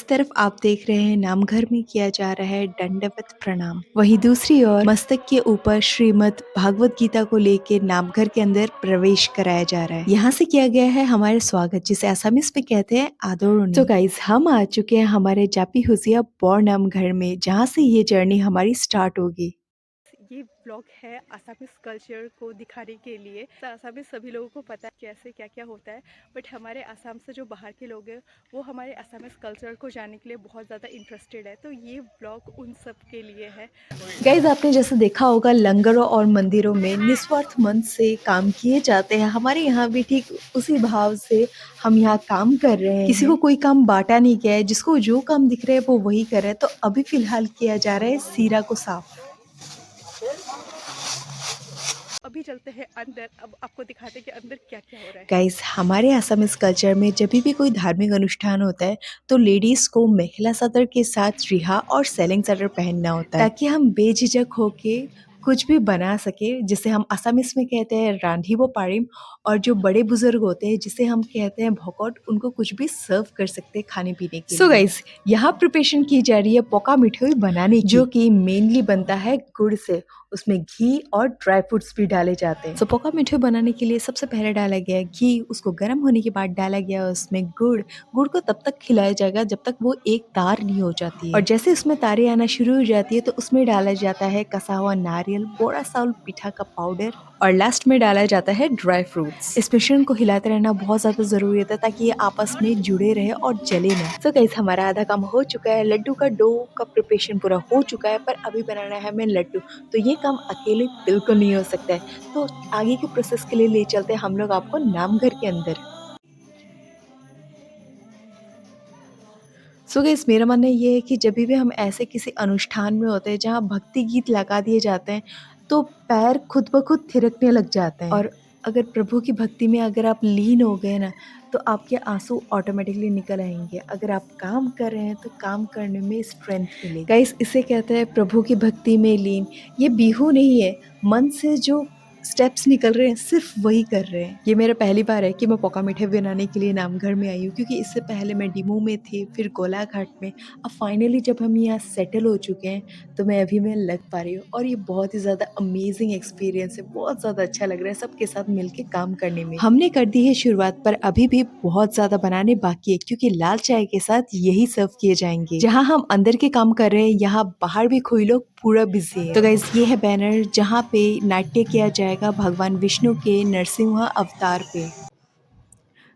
तरफ आप देख रहे हैं नामघर में किया जा रहा है दंडवत प्रणाम। वहीं दूसरी ओर मस्तक के ऊपर श्रीमद् भागवत गीता को लेकर नामघर के अंदर प्रवेश कराया जा रहा है। यहाँ से किया गया है हमारे स्वागत, जिसे असमीज में कहते हैं आदोरणी। तो गाइज, हम आ चुके हैं हमारे जापी हुजिया बोर नामघर में, जहाँ से ये जर्नी हमारी स्टार्ट होगी। ये ब्लॉग है असमीज कल्चर को दिखाने के लिए। तो असमीज सभी लोगों को पता है कैसे क्या क्या होता है, बट हमारे असम से जो बाहर के लोग हैं वो हमारे असमीज कल्चर को जानने के लिए बहुत ज़्यादा इंटरेस्टेड है। तो ये ब्लॉग उन सब के लिए है। गाइज, आपने जैसे देखा होगा लंगरों और मंदिरों में निस्वार्थ मन से काम किए जाते हैं। हमारे यहाँ भी ठीक उसी भाव से हम यहाँ काम कर रहे हैं। किसी को कोई काम बांटा नहीं गया है, जिसको जो काम दिख रहा है वो वही कर रहा है। तो अभी फिलहाल किया जा रहा है सीरा को साफ। अभी चलते हैं अंदर, अब आपको दिखाते हैं कि अंदर क्या क्या हो रहा है। गाइस, हमारे असमीज कल्चर में जब भी कोई धार्मिक अनुष्ठान होता है तो लेडीज को मेखला चादर के साथ रिहा और सेलिंग चादर पहनना होता है, ताकि हम बेझिझक होके कुछ भी बना सके, जिसे हम असमीज में कहते हैं रांधिबो पारिम। और जो बड़े बुजुर्ग होते हैं, जिसे हम कहते हैं भोकट, उनको कुछ भी सर्व कर सकते हैं खाने पीने के लिए। सो गाइस, यहाँ प्रिपरेशन की जा रही है पोका मिठाई बनाने की, जो कि मेनली बनता है गुड़ से। उसमें घी और ड्राई फ्रूट्स भी डाले जाते हैं। तो पोका मिठाई बनाने के लिए सबसे पहले डाला गया घी, उसको गर्म होने के बाद डाला गया उसमें गुड़। गुड़ को तब तक खिलाया जाएगा जब तक वो एक तार नहीं हो जाती है, और जैसे उसमें तारे आना शुरू हो जाती है तो उसमें डाला जाता है कसा हुआ नारियल, बोरा चाउल पीठा का पाउडर, और लास्ट में डाला जाता है ड्राई फ्रूट्स। इस मिश्रण को हिलाते रहना बहुत ज्यादा जरूरी होता है, ताकि ये आपस में जुड़े रहे और जले ना। तो गाइस, हमारा आधा काम हो चुका है। लड्डू का डो का प्रिपरेशन पूरा हो चुका है, पर अभी बनाना है हमें लड्डू। तो ये काम अकेले बिल्कुल नहीं हो सकता है। तो आगे के प्रोसेस के लिए ले चलते हैं हम लोग आपको नामघर के अंदर। सो गाइस, मेरा मानना ये है कि जब भी हम ऐसे किसी अनुष्ठान में होते हैं जहाँ भक्ति गीत लगा दिए जाते हैं, तो पैर खुद ब खुद थिरकने लग जाते हैं। और अगर प्रभु की भक्ति में अगर आप लीन हो गए ना, तो आपके आंसू ऑटोमेटिकली निकल आएंगे। अगर आप काम कर रहे हैं तो काम करने में स्ट्रेंथ मिलेगी। गाइस, इसे कहते हैं प्रभु की भक्ति में लीन। ये बीहू नहीं है, मन से जो स्टेप्स निकल रहे हैं सिर्फ वही कर रहे हैं। ये मेरा पहली बार है कि मैं पोका मिठाई बनाने के लिए नामघर में आई हूँ, क्योंकि इससे पहले मैं डिमू में थी, फिर गोलाघाट में। अब फाइनली जब हम यहाँ सेटल हो चुके हैं तो मैं अभी मैं लग पा रही हूँ, और ये बहुत ही ज़्यादा अमेजिंग एक्सपीरियंस है। बहुत ज़्यादा अच्छा लग रहा है सबके साथ मिलके काम करने में। हमने कर दी है शुरुआत, पर अभी भी बहुत ज़्यादा बनाने बाकी है, क्योंकि लाल चाय के साथ यही सर्व किए जाएंगे। जहाँ हम अंदर के काम कर रहे हैं, यहाँ बाहर भी कोई लोग पूरा बिजी है। तो गाइस, ये है बैनर जहाँ पे नाट्य किया जाएगा भगवान विष्णु के नरसिंह अवतार पे।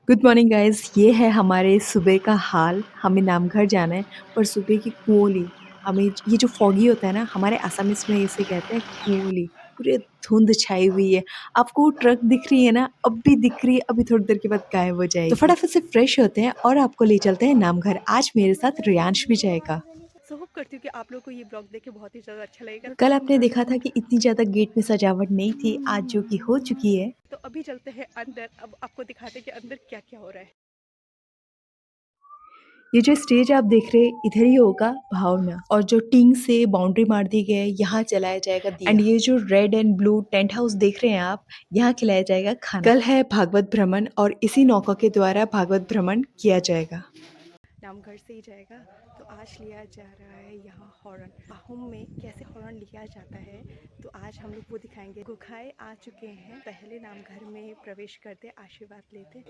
गुड मॉर्निंग गाइस, ये है हमारे सुबह का हाल। हमें नामघर जाना है, पर सुबह की कुओली, हमें ये जो फॉगी होता है ना, हमारे असमीज में इसे कहते हैं कुओली। पूरे धुंध छाई हुई है। आपको ट्रक दिख रही है ना, अब भी दिख रही है, अभी थोड़ी देर के बाद गायब हो जाएगी। तो फटाफट से फ्रेश होते हैं और आपको ले चलते हैं नामघर। आज मेरे साथ रियांश भी जाएगा। सो होप करती हूँ कि आप लोग को ये ब्लॉग देख के बहुत ही ज़्यादा अच्छा लगेगा। कल आपने देखा था कि इतनी ज्यादा गेट में सजावट नहीं थी, आज जो कि हो चुकी है। तो अभी चलते हैं अंदर, अब आपको दिखाते हैं कि अंदर क्या क्या हो रहा है। ये जो स्टेज आप देख रहे हैं, इधर ही होगा भावना, और जो टीन से बाउंड्री मार दी गई है, यहाँ चलाया जाएगा दिया। एंड ये जो red and blue tent house देख रहे हैं आप, यहाँ खिलाया जाएगा खाना। कल है भागवत भ्रमण, और इसी नौका के द्वारा भागवत भ्रमण किया जाएगा। नामघर से ही जाएगा। तो आज लिया जा रहा है यहाँ हॉर्न। आहुम में कैसे हॉर्न लिया जाता है, तो आज हम लोग वो दिखाएंगे। गुखाए आ चुके हैं, पहले नामघर में प्रवेश करते, आशीर्वाद लेते।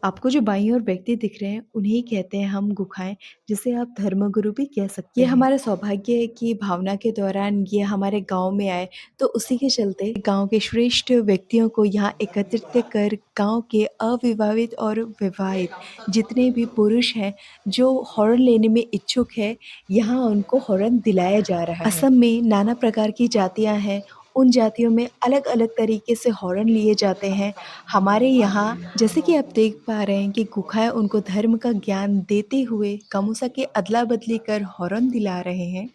आपको जो बाईं ओर व्यक्ति दिख रहे हैं, उन्हें कहते हैं हम गुखाएं, जिसे आप धर्मगुरु भी कह सकते हैं। ये हमारा सौभाग्य है कि भावना के दौरान ये हमारे गांव में आए, तो उसी के चलते गांव के श्रेष्ठ व्यक्तियों को यहाँ एकत्रित कर गांव के अविवाहित और विवाहित जितने भी पुरुष हैं जो हॉर्न लेने में इच्छुक है, यहाँ उनको हॉर्न दिलाया जा रहा है। असम में नाना प्रकार की जातियां हैं, उन जातियों में अलग अलग तरीके से हॉर्न लिए जाते हैं। हमारे यहाँ जैसे कि आप देख पा रहे हैं कि गुखाएं उनको धर्म का ज्ञान देते हुए गामूसा के अदला बदली कर हॉर्न दिला रहे हैं।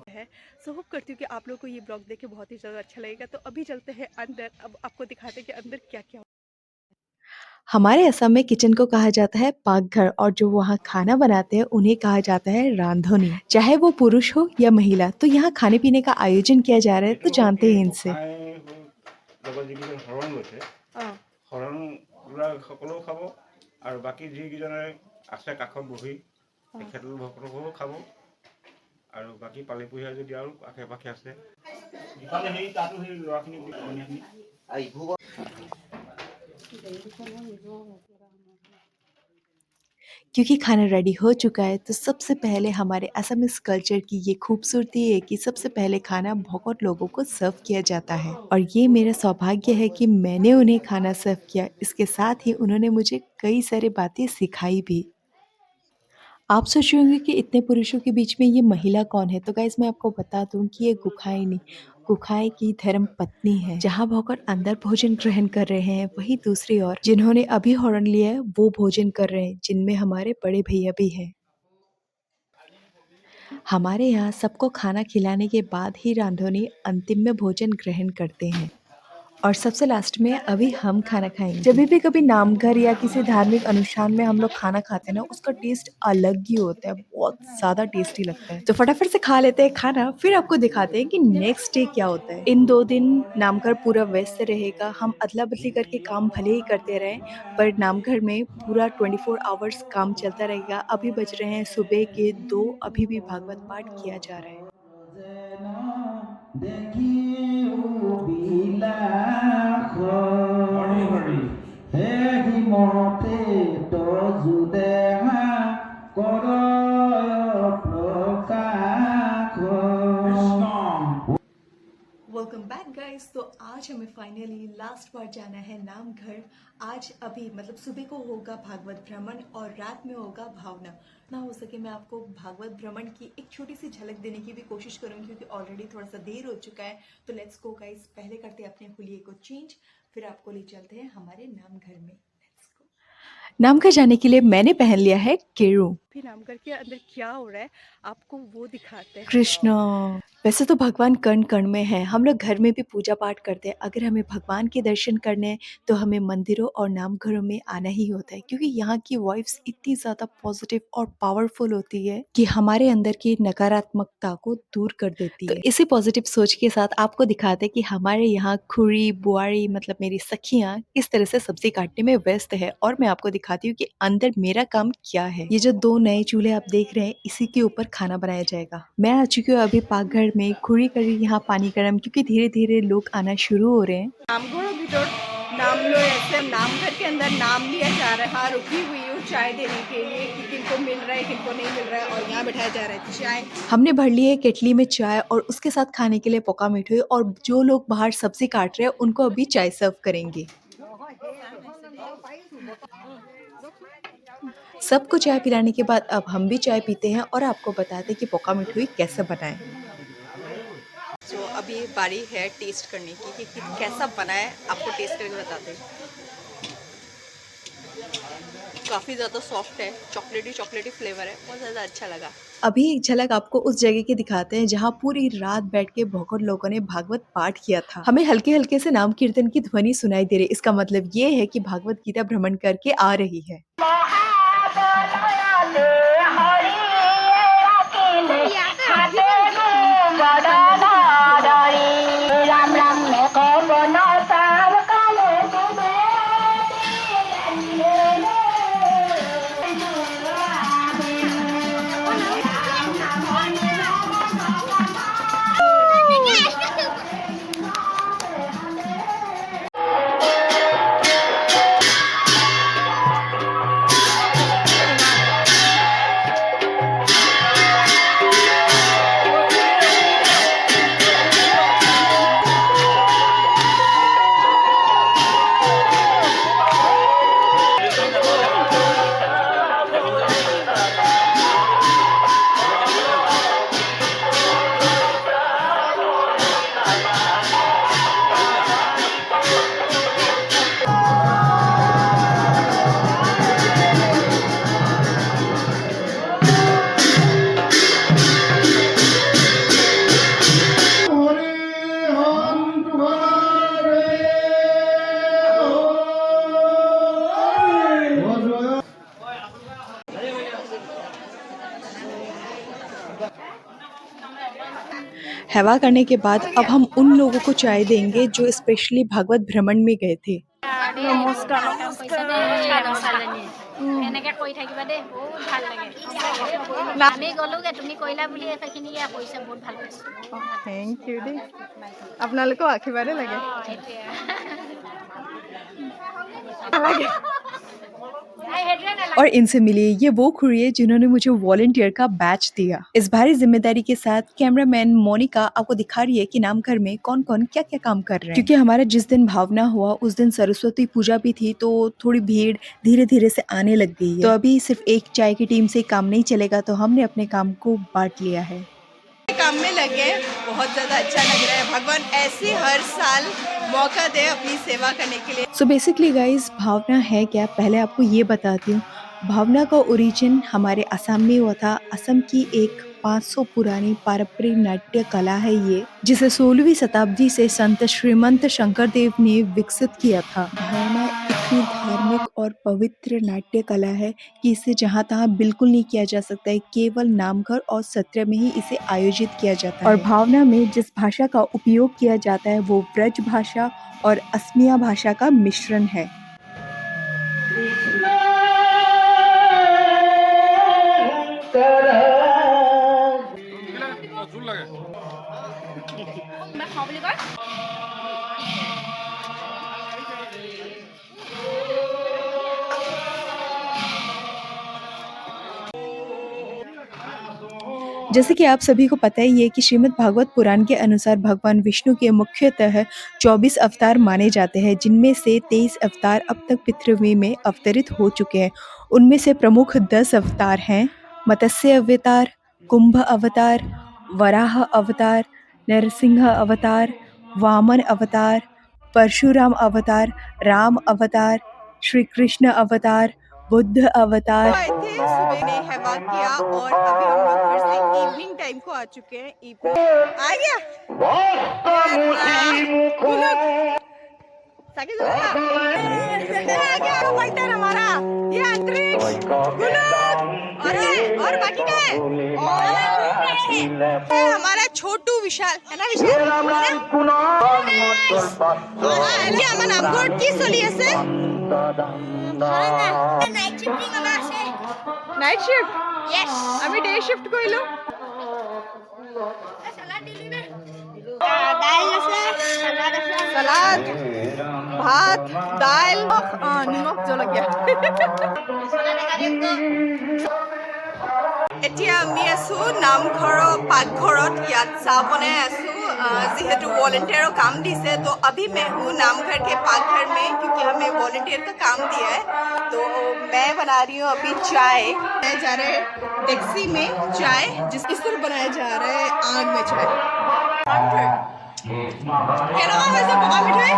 है। सो होप करती हूँ कि आप लोगों को ये ब्लॉग देख के बहुत ही ज़्यादा अच्छा लगेगा। तो अभी चलते हैं अंदर, अब आपको दिखाते हैं कि अंदर क्या क्या। हमारे असम में किचन को कहा जाता है पाकघर और जो वहाँ खाना बनाते हैं उन्हें कहा जाता है रांधुनी। चाहे वो पुरुष हो या महिला, तो यहाँ खाने पीने का आयोजन किया जा रहा है, तो जानते हैं इनसे। লগত যিকেইজন শৰণ লৈছে শৰণ সকলেও খাব আৰু বাকী যিকেইজনে আছে কাষত বহি তেখেতলোকসকলেও খাব আৰু বাকী পালিপুহীয়া যদি আৰু আশে পাশে আছে ইফালে সেই তাতো সেই ল'ৰাখিনিক কইনাখিনি क्योंकि खाना रेडी हो चुका है, तो सबसे पहले हमारे असमीज कल्चर की ये खूबसूरती है कि सबसे पहले खाना बहुत लोगों को सर्व किया जाता है और ये मेरा सौभाग्य है कि मैंने उन्हें खाना सर्व किया। इसके साथ ही उन्होंने मुझे कई सारी बातें सिखाई भी। आप सोच रहे होंगे कि इतने पुरुषों के बीच में ये महिला कौन है? तो गाइस मैं आपको बता दूँ कि ये गुखाइनी, गुखाई की धर्म पत्नी है। जहाँ भौकर अंदर भोजन ग्रहण कर रहे हैं, वहीं दूसरी ओर जिन्होंने अभी हरण लिया है, वो भोजन कर रहे हैं, जिनमें हमारे बड़े भैया भी हैं। हमारे यहाँ सबको खाना खिलाने के बाद ही रांधुनी अंतिम में भोजन ग्रहण करते हैं और सबसे लास्ट में अभी हम खाना खाएंगे। जब भी कभी नामघर या किसी धार्मिक अनुष्ठान में हम लोग खाना खाते हैं ना, उसका टेस्ट अलग ही होता है, बहुत ज़्यादा टेस्टी लगता है। तो फटाफट से खा लेते हैं खाना, फिर आपको दिखाते हैं कि नेक्स्ट डे क्या होता है। इन 2 दिन नामघर पूरा व्यस्त रहेगा। हम अदला-बदली करके काम भले ही करते रहें, पर नामघर में पूरा 24 आवर्स काम चलता रहेगा। अभी बज रहे हैं सुबह के 2, अभी भी भागवत पाठ किया जा रहा है। যেন দেখিও বিলাস হে হিমতে তজুদেহা কৰয় প্ৰকাশ वेलकम बैक गाइस। तो आज हमें फाइनली लास्ट बार जाना है नामघर। आज अभी मतलब सुबह को होगा भागवत भ्रमण और रात में होगा भावना। ना हो सके मैं आपको भागवत भ्रमण की एक छोटी सी झलक देने की भी कोशिश करूंगी, क्योंकि ऑलरेडी थोड़ा सा देर हो चुका है। तो लेट्स गो गाइस, पहले करते हैं अपने हुलिये को चेंज, फिर आपको ले चलते हैं हमारे नामघर में। Let's go. नामघर जाने के लिए मैंने पहन लिया है केरू। फिर नामघर के अंदर क्या हो रहा है आपको वो दिखाते हैं। कृष्ण। वैसे तो भगवान कण कण में है। हम लोग घर में भी पूजा पाठ करते हैं। अगर हमें भगवान के दर्शन करने हैं तो हमें मंदिरों और नामघरों में आना ही होता है, क्योंकि यहाँ की वाइब्स इतनी ज़्यादा पॉजिटिव और पावरफुल होती है कि हमारे अंदर की नकारात्मकता को दूर कर देती है। तो इसी पॉजिटिव सोच के साथ आपको दिखाते हैं कि हमारे यहाँ खुरी बुआरी मतलब मेरी सखियाँ किस तरह से सब्जी काटने में व्यस्त है, और मैं आपको दिखाती हूँ कि अंदर मेरा काम क्या है। ये जो 2 नए चूल्हे आप देख रहे हैं, इसी के ऊपर खाना बनाया जाएगा। मैं आ चुकी हूँ अभी पाकघर में। खुरी कर रही यहाँ पानी गरम, क्योंकि धीरे धीरे लोग आना शुरू हो रहे हैं। नामघर ভিতর नाम लो ऐसे नामघर के अंदर नाम लिया जा रहा है। हाँ, रुकी हुई हूँ चाय देने के लिए कि किनको मिल रहा है किनको नहीं मिल रहा है, और यहाँ बैठाया जा रहा है चाय। हमने भर ली है केटली में चाय और उसके साथ खाने के लिए पोका मिठाई, और जो लोग बाहर सब्जी काट रहे हैं उनको अभी चाय सर्व करेंगे। सबको चाय पिलाने के बाद अब हम भी चाय पीते हैं और आपको बताते हैं कि पोका मिठाई कैसे बनाएं। तो अभी बारी है टेस्ट करने की कि कैसा बना है, आपको टेस्ट करके बताते हैं। काफ़ी ज़्यादा सॉफ्ट है, चॉकलेटी फ्लेवर है, बहुत ज़्यादा अच्छा लगा। अभी एक झलक आपको उस जगह की दिखाते हैं जहाँ पूरी रात बैठ के भौकड़ लोगों ने भागवत पाठ किया था। हमें हल्के हल्के से नाम कीर्तन की ध्वनि सुनाई दे रही। इसका मतलब ये है कि भागवत गीता भ्रमण करके आ रही है। हवा करने के बाद अब हम उन लोगों को चाय देंगे जो स्पेशली भागवत भ्रमण में गए थे। এনেকে কৰি থাকিবা দেই, বহুত ভাল লাগে। আমি গ'লোগে, তুমি কৰিলা বুলি সেইখিনি কৰিছে, বহুত ভাল পাইছোঁ। থেংক ইউ দেই, আপোনালোকেও আশীৰ্বাদে লাগে। और इनसे मिलिए, ये वो खुरी है जिन्होंने मुझे वॉलंटियर का बैच दिया। इस भारी जिम्मेदारी के साथ कैमरामैन मोनिका आपको दिखा रही है कि नामघर में कौन कौन क्या क्या काम कर रहे हैं। क्योंकि हमारा जिस दिन भावना हुआ उस दिन सरस्वती पूजा भी थी, तो थोड़ी भीड़ धीरे धीरे से आने लग गई है। तो अभी सिर्फ एक चाय की टीम से काम नहीं चलेगा, तो हमने अपने काम को बांट लिया है। काम में लगे, बहुत ज़्यादा अच्छा लग रहा है। भगवान ऐसे हर साल मौका दे अपनी सेवा करने के लिए। सो बेसिकली गाइस, भावना है क्या, पहले आपको ये बताती हूँ। भावना का ओरिजिन हमारे असम में हुआ था। असम की एक 500 पुरानी पारंपरिक नाट्य कला है ये, जिसे 16वीं शताब्दी से संत श्रीमंत शंकर देव ने विकसित किया था। भावना इतनी धार्मिक और पवित्र नाट्य कला है कि इसे जहाँ तहाँ बिल्कुल नहीं किया जा सकता है। केवल नामघर और सत्र में ही इसे आयोजित किया जाता है। और भावना में जिस भाषा का उपयोग किया जाता है वो ब्रज भाषा और असमिया भाषा का मिश्रण है। जैसे कि आप सभी को पता ही है कि श्रीमद् भागवत पुराण के अनुसार भगवान विष्णु के मुख्यतः 24 अवतार माने जाते हैं, जिनमें से 23 अवतार अब तक पृथ्वी में अवतरित हो चुके हैं। उनमें से प्रमुख 10 अवतार हैं: मत्स्य अवतार, कुंभ अवतार, वराह अवतार, नरसिंह अवतार, वामन अवतार, परशुराम अवतार, राम अवतार, श्री कृष्ण अवतार, बुद्ध अवतार। आए थे सुबह ने हवा किया और अभी हम लोग फिर से इवनिंग टाइम को आ चुके हैं। आ गया साकिब आ गया फाइटर हमारा, ये अंतरिक्ष गुलाब और बाकी का है हमारा छोटू विशाल है ना, विशाल ये আমার নামঘর কি চলি আছে? Night shift, Yes. আমি ডে শিফট কইলো। সালাদ, ভাত, দাইল, নিমখ, জলকীয়া। এতিয়া আমি আছো নামঘৰৰ পাকঘৰত, ইয়াত চাহ বনাই আছো। যেহেতु वॉलंटियर काम दिसे, तो अभी मैं हूँ नामघर के पाकघर में, क्योंकि हमें वॉलंटियर का काम दिया है। तो मैं बना रही हूँ अभी चाय। बनाया जा रहा है टैक्सी में चाय, जिस तरह बनाया जा रहा है आग में चाय। কেনেকুৱা হৈছে পকা মিঠাই?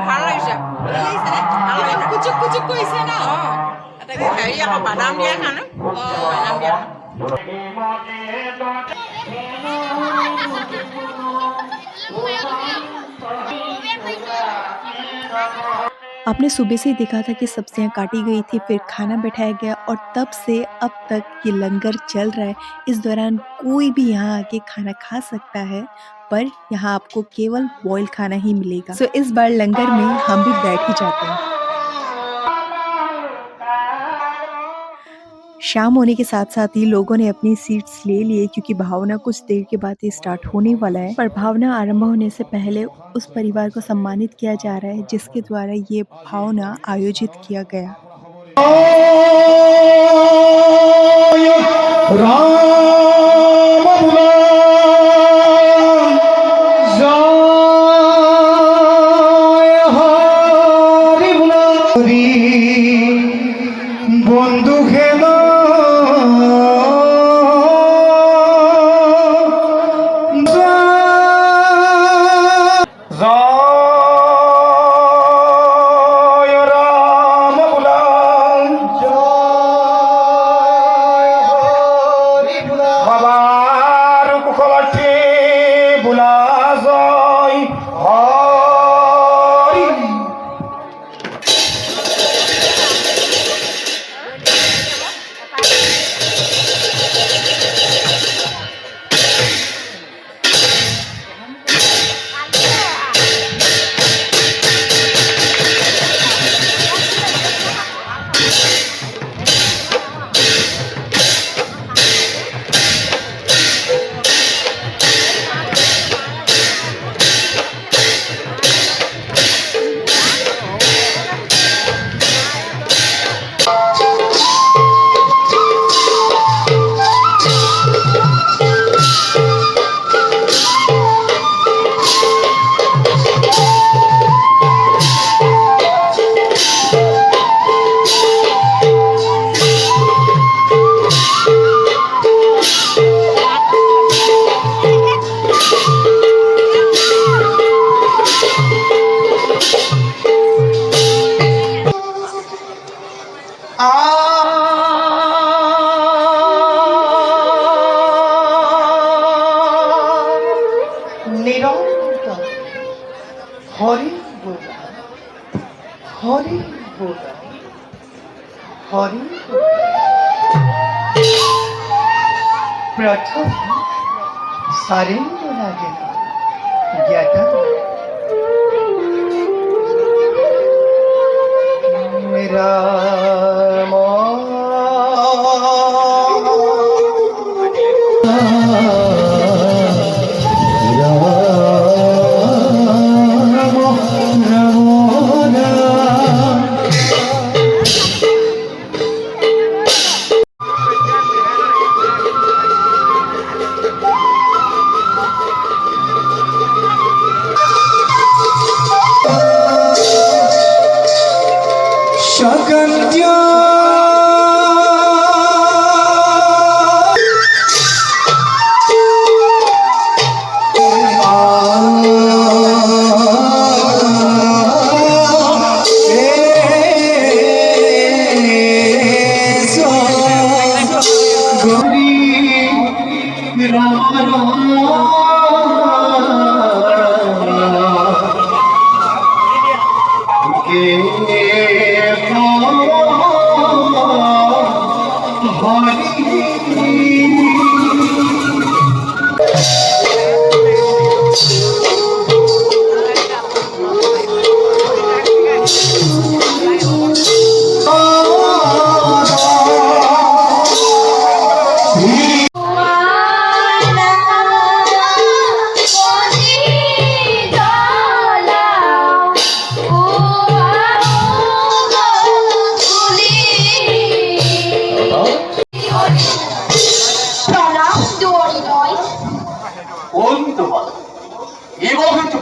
ভাল লাগিছে, ভাল লাগিছে নে? কুচুক কুচুক কৰিছে ন? হেৰি আকৌ বাদাম দিয়া কাৰণে, বাদাম দিয়া। आपने सुबह से ही देखा था कि सब्जियां काटी गई थी, फिर खाना बैठाया गया और तब से अब तक ये लंगर चल रहा है। इस दौरान कोई भी यहाँ आके खाना खा सकता है, पर यहाँ आपको केवल बॉयल खाना ही मिलेगा। सो इस बार लंगर में हम भी बैठ ही जाते हैं। शाम होने के साथ साथ ही लोगों ने अपनी सीट्स ले लिए, क्योंकि भावना कुछ देर के बाद ही स्टार्ट होने वाला है। पर भावना आरंभ होने से पहले उस परिवार को सम्मानित किया जा रहा है जिसके द्वारा ये भावना आयोजित किया गया। বন্ধু খেল জয় রাম বুলাল, জয় হরি বুলাল। হরি বোলা হরি বোলা হরি প্রথম সারেন্দ্র লাগে না জ্ঞাতা রাম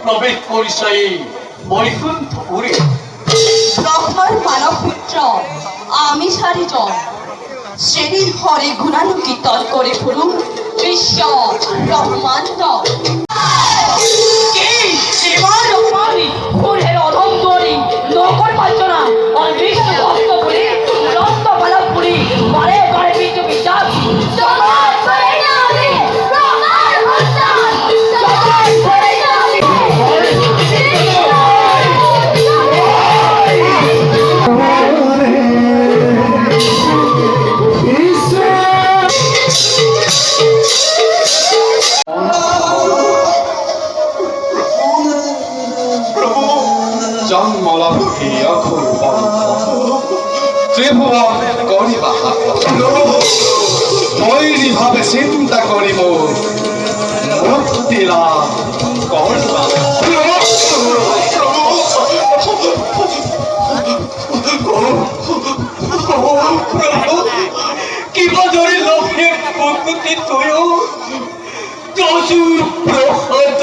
প্রবেশ পরিচয়ে বৈকুণ্ঠপুরে ব্রহ্মার মানব পুত্র আমি সারিজন শ্রেণীর হরে গুণানুকীর্তন করে ফুলুন বিশ্ব ব্রহ্মাণ্ড ফুলের অধম্বরী নকল বাঞ্চনা আর বিশ্ব ভক্ত বলে রক্ত পালক পুরী বারে বারে বিদ্য বিচার জন্মলক্ষে অখুর ত্রিভুবন করিবা তৈরি ভাবে চিন্তা করিব মুক্তি লাভ করিবা কিবা ধরে লোভের প্রকৃতি তুইও দশুর প্রহত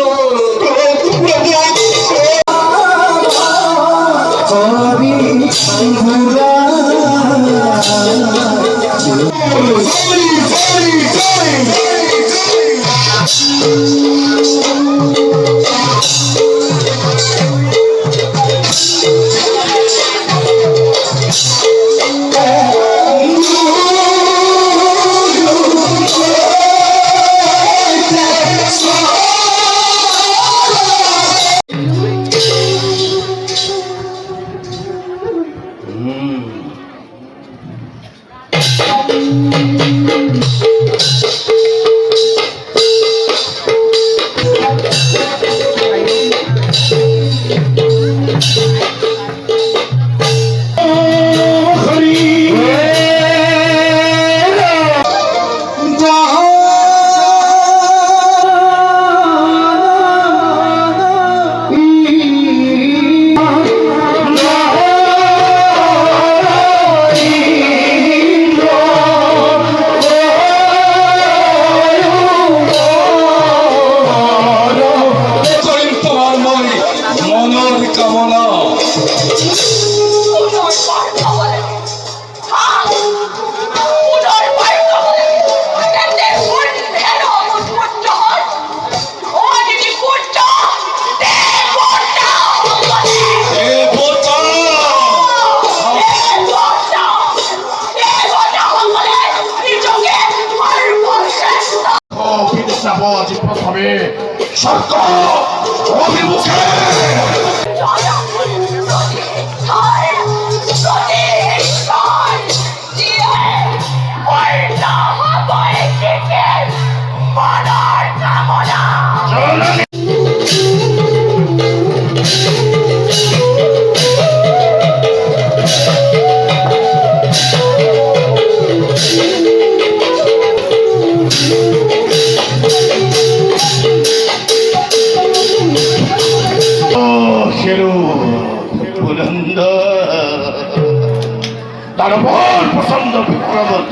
প্রথমে সরকার অভিমুখে शेरू बुलंद दरबार पसंद विक्रमत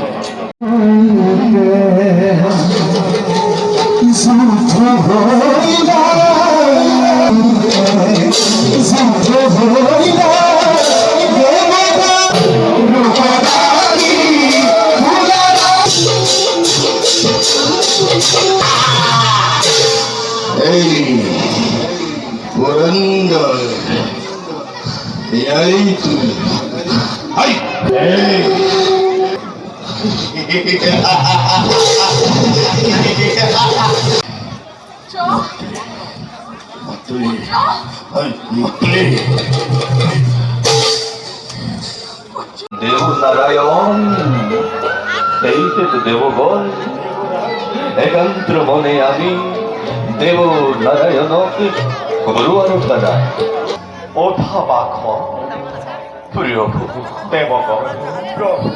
Bulandan yaitu hai matuli hai matuli দেব নারায়ণ এই তো দেবগণ একান্ত মনে আমি দেব নারায়ণকে বড়ুয়ার দাদা ওঠা বাখ প্রিয় দেবগণ প্রভু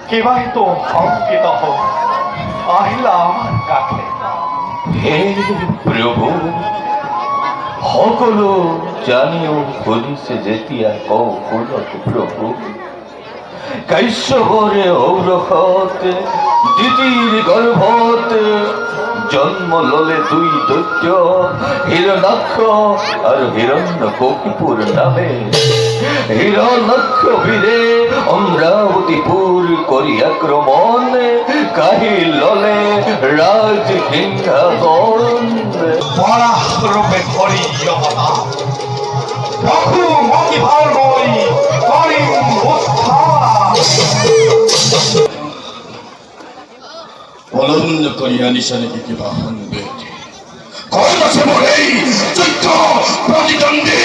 কেবাহিত শঙ্কিত হোক আহিলা আমার কাছে হে প্রভু সকলো জানিও শুনিছে যেতিয়া কওঁ শুনক প্ৰভু কাশ্যপৰে ঔৰসত দিতিৰ গৰ্ভত জন্ম ললে দুই দৈত্য হিরণাক্ষ আর হিরণ্যকশিপুর নামে হিরণাক্ষ বীরে অমরাবতীপুর করি আক্রমণ কাহি ললে রাজ সিংহাসন বরা রূপে করি অবতার রঘু মতি ভার নই করি উত্থান অলন্য করিয়া নিশানে কিবা হনবে কয়লাসে বলেই যুদ্ধ প্রতিদ্বন্দ্বী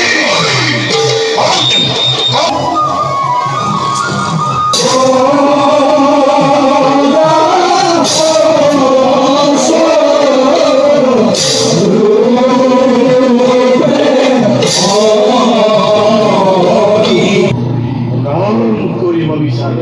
রাম করিব বিচার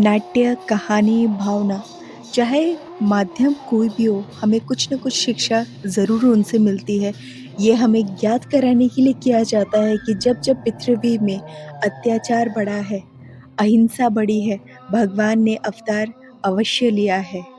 नाट्य, कहानी, भावना, चाहे माध्यम कोई भी हो, हमें कुछ न कुछ शिक्षा ज़रूर उनसे मिलती है। ये हमें ज्ञात कराने के लिए किया जाता है कि जब जब पृथ्वी में अत्याचार बढ़ा है, अहिंसा बढ़ी है, भगवान ने अवतार अवश्य लिया है।